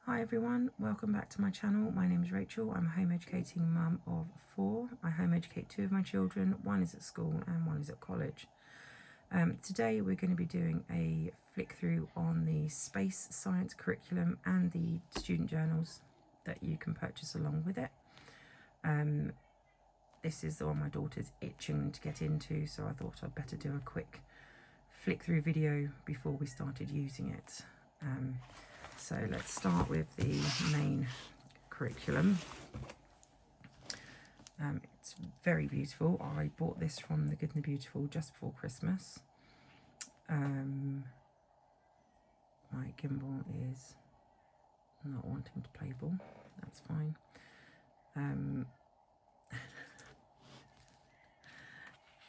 Hi everyone, welcome back to my channel. My name is Rachel. I'm a home educating mum of 4. I home educate 2 of my children. One is at school and one is at college. Today we're going to be doing a flick through on the space science curriculum and the student journals that you can purchase along with it. This is the one my daughter's itching to get into, so I thought I'd better do a quick flick through video before we started using it. So let's start with the main curriculum. It's very beautiful. I bought this from The Good and the Beautiful just before Christmas. My gimbal is not wanting to play ball. That's fine.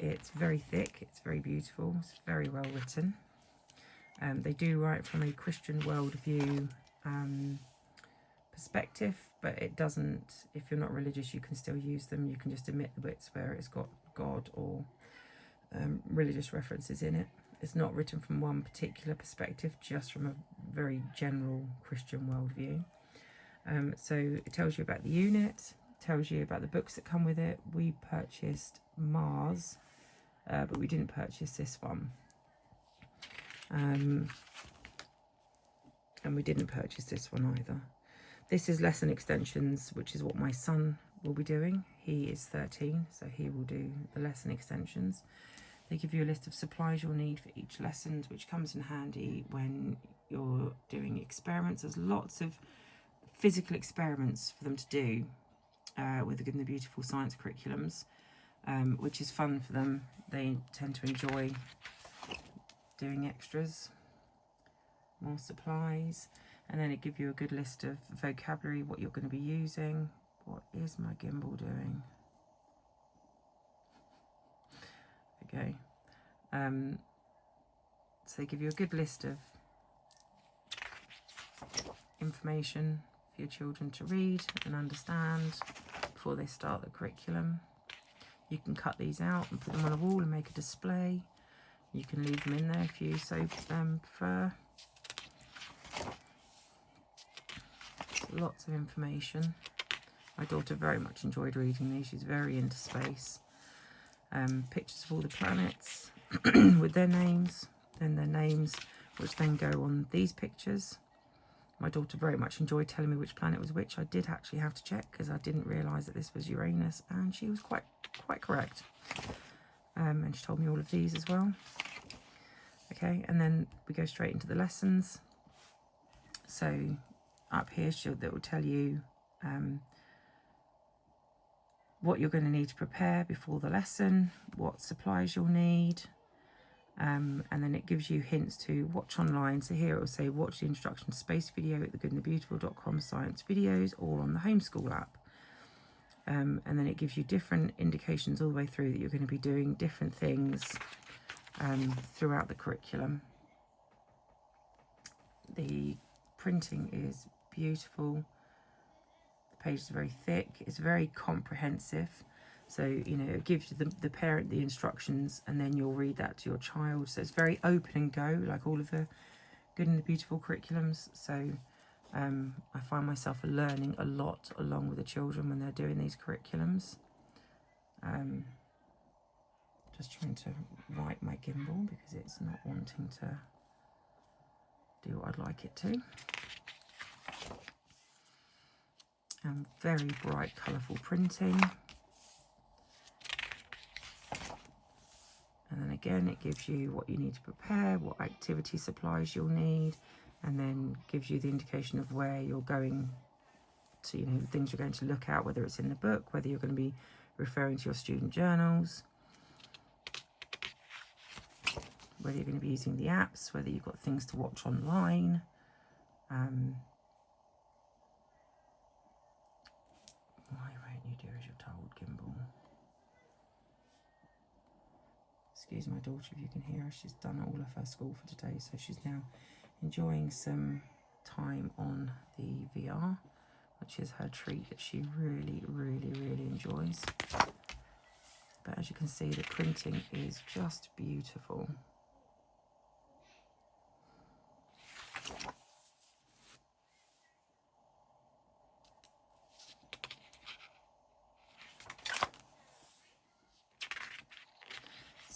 It's very thick. It's very beautiful. It's very well written. They do write from a Christian worldview perspective, but it doesn't, if you're not religious, you can still use them. You can just omit the bits where it's got God or religious references in it. It's not written from one particular perspective, just from a very general Christian worldview. So it tells you about the unit, tells you about the books that come with it. We purchased Mars, but we didn't purchase this one. And we didn't purchase this one either. This is lesson extensions, which is what my son will be doing. He is 13, so he will do the lesson extensions. They give you a list of supplies you'll need for each lesson, which comes in handy when you're doing experiments. There's lots of physical experiments for them to do with the Good and the Beautiful science curriculums, which is fun for them. They tend to enjoy doing extras. More supplies, and then it gives you a good list of vocabulary, what you're going to be using. What is my gimbal doing? Okay. So they give you a good list of information for your children to read and understand before they start the curriculum. You can cut these out and put them on a wall and make a display. You can leave them in there if you so prefer. Lots of information. My daughter very much enjoyed reading these. She's very into space. Pictures of all the planets with their names, then their names, which then go on these pictures. My daughter very much enjoyed telling me which planet was which. I did actually have to check because I didn't realise that this was Uranus, and she was quite correct. And she told me all of these as well. Okay, and then we go straight into the lessons. So up here that will tell you what you're going to need to prepare before the lesson, what supplies you'll need, and then it gives you hints to watch online. So here it will say watch the instruction space video at thegoodandthebeautiful.com science videos, or on the homeschool app. And then it gives you different indications all the way through that you're going to be doing different things throughout the curriculum. The printing is beautiful. The page is very thick. It's very comprehensive. So, you know, it gives you the parent the instructions, and then you'll read that to your child. So it's very open and go, like all of the Good and the Beautiful curriculums. So I find myself learning a lot along with the children when they're doing these curriculums. Just trying to right my gimbal because it's not wanting to do what I'd like it to. Very bright, colourful printing. And then again, it gives you what you need to prepare, what activity supplies you'll need, and then gives you the indication of where you're going to, you know, the things you're going to look at, whether it's in the book, whether you're going to be referring to your student journals, whether you're going to be using the apps, whether you've got things to watch online. Why won't you do as you're told, gimbal? Excuse my daughter if you can hear her. She's done all of her school for today, so she's now enjoying some time on the VR, which is her treat that she really enjoys. But as you can see, the printing is just beautiful.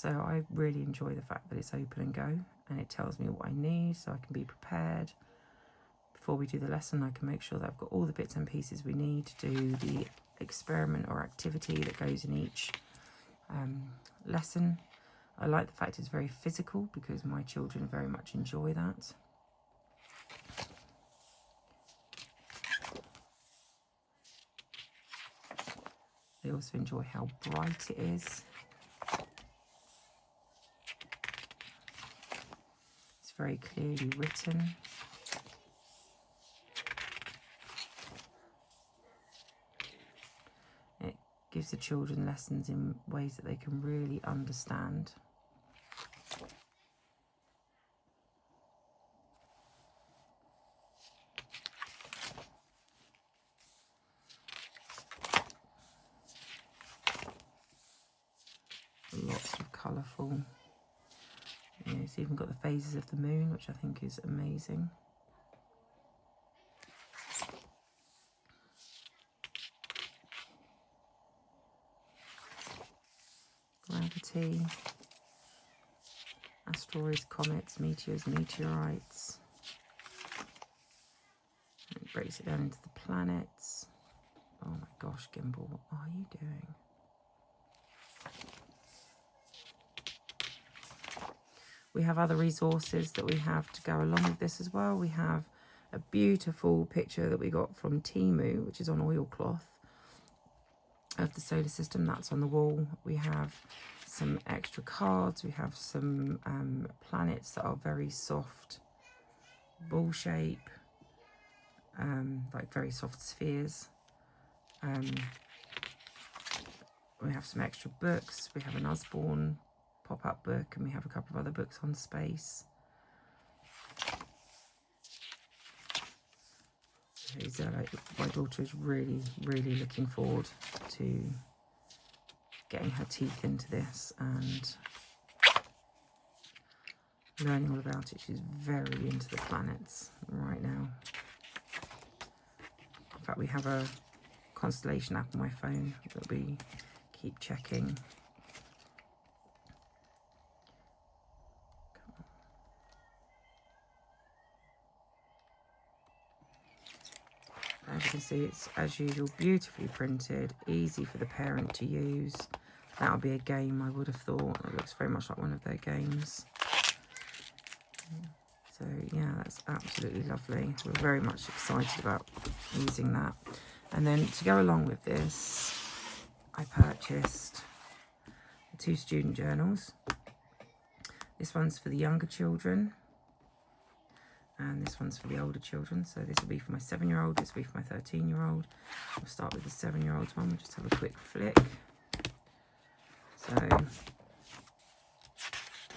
So I really enjoy the fact that it's open and go, and it tells me what I need so I can be prepared. Before we do the lesson, I can make sure that I've got all the bits and pieces we need to do the experiment or activity that goes in each lesson. I like the fact it's very physical because my children very much enjoy that. They also enjoy how bright it is. It's very clearly written. It gives the children lessons in ways that they can really understand. Lots of colourful. You know, it's even got the phases of the moon, which I think is amazing. Gravity, asteroids, comets, meteors, meteorites. And it breaks it down into the planets. Oh my gosh, Gimbal, what are you doing? We have other resources that we have to go along with this as well. We have a beautiful picture that we got from Temu, which is on oilcloth, of the solar system. That's on the wall. We have some extra cards. We have some planets that are very soft, ball shape, like very soft spheres. We have some extra books. We have an Usborne pop-up book, and we have a couple of other books on space. My daughter is really, really looking forward to getting her teeth into this and learning all about it. She's very into the planets right now. In fact, we have a constellation app on my phone that we keep checking. As you can see, it's as usual beautifully printed, easy for the parent to use. That'll be a game, I would have thought. It looks very much like one of their games. So yeah, that's absolutely lovely. We're very much excited about using that. And then to go along with this, I purchased 2 student journals. This one's for the younger children, and this one's for the older children. So this will be for my 7-year-old, this will be for my 13-year-old. We'll start with the 7-year-old one. We'll just have a quick flick. So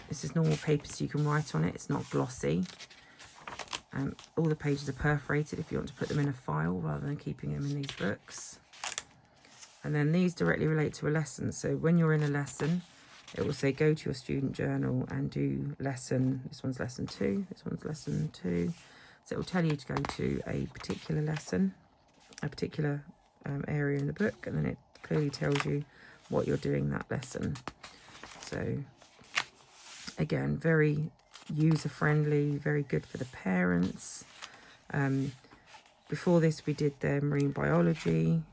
this is normal paper, so you can write on it. It's not glossy. All the pages are perforated if you want to put them in a file rather than keeping them in these books. And then these directly relate to a lesson. So when you're in a lesson, it will say go to your student journal and do lesson. This one's lesson 2. This one's lesson 2. So it will tell you to go to a particular lesson, a particular area in the book, and then it clearly tells you what you're doing that lesson. So again, very user-friendly, very good for the parents. Before this, we did their marine biology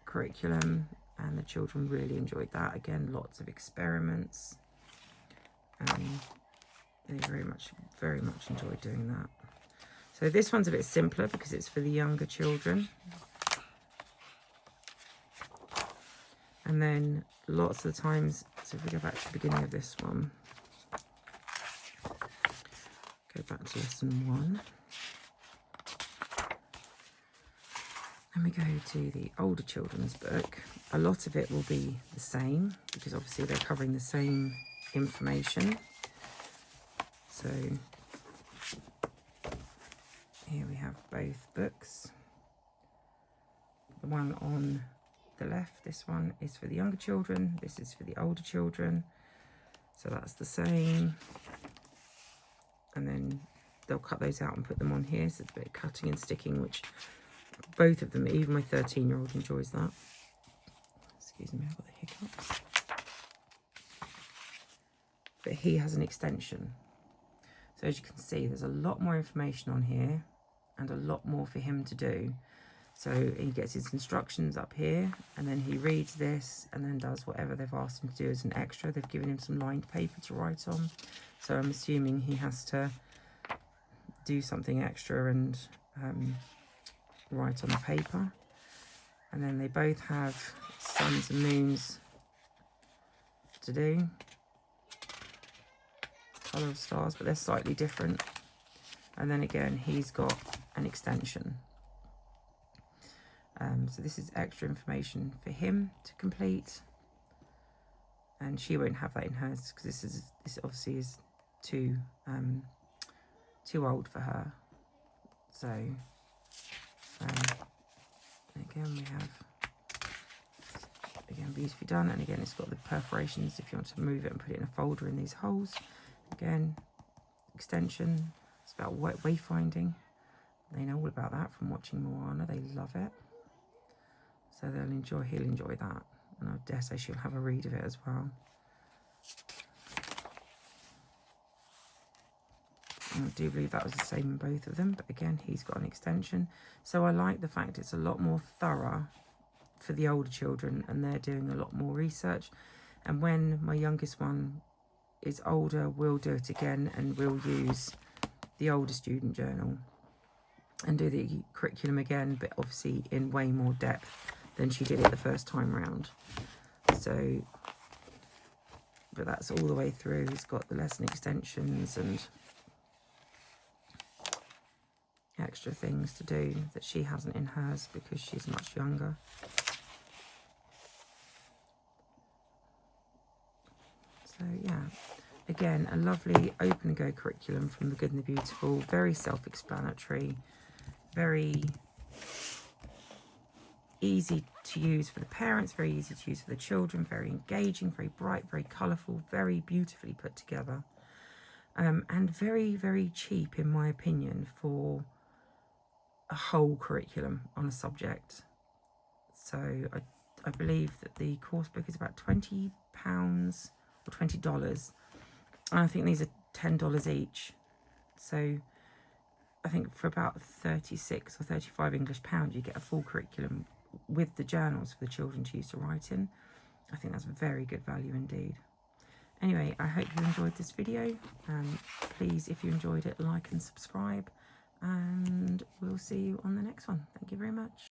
curriculum, and the children really enjoyed that. Again, lots of experiments. They very much enjoyed doing that. So this one's a bit simpler because it's for the younger children. And then lots of the times, so if we go back to the beginning of this one, go back to lesson 1. And we go to the older children's book. A lot of it will be the same because obviously they're covering the same information. So here we have both books. The one on the left, this one is for the younger children, this is for the older children, so that's the same. And then they'll cut those out and put them on here, so it's a bit of cutting and sticking, which both of them, even my 13-year-old enjoys that. Excuse me, I've got the hiccups. but he has an extension. So as you can see, there's a lot more information on here and a lot more for him to do. So he gets his instructions up here, and then he reads this and then does whatever they've asked him to do as an extra. They've given him some lined paper to write on. So I'm assuming he has to do something extra and write on the paper. And then they both have suns and moons to do. Colour of stars, but they're slightly different. And then again, he's got an extension. So this is extra information for him to complete, and she won't have that in hers because this obviously is too old for her. So again, we have beautifully done, and again it's got the perforations if you want to move it and put it in a folder in these holes. Again, extension. It's about wayfinding. They know all about that from watching Moana. They love it. So he'll enjoy that. And I dare say she'll have a read of it as well. And I do believe that was the same in both of them. But again, he's got an extension. So I like the fact it's a lot more thorough for the older children, and they're doing a lot more research. And when my youngest one is older, we'll do it again, and we'll use the older student journal and do the curriculum again, but obviously in way more depth than she did it the first time round. So, but that's all the way through. He's got the lesson extensions and extra things to do that she hasn't in hers because she's much younger. So yeah, again, a lovely open and go curriculum from The Good and the Beautiful. Very self-explanatory, very easy to use for the parents, very easy to use for the children, very engaging, very bright, very colourful, very beautifully put together, and very, very cheap in my opinion for a whole curriculum on a subject. So I believe that the course book is about £20 or $20, and I think these are $10 each. So I think for about 36 or 35 English pounds you get a full curriculum with the journals for the children to use to write in. I think that's very good value indeed. Anyway, I hope you enjoyed this video. Please, if you enjoyed it, like and subscribe, and we'll see you on the next one. Thank you very much.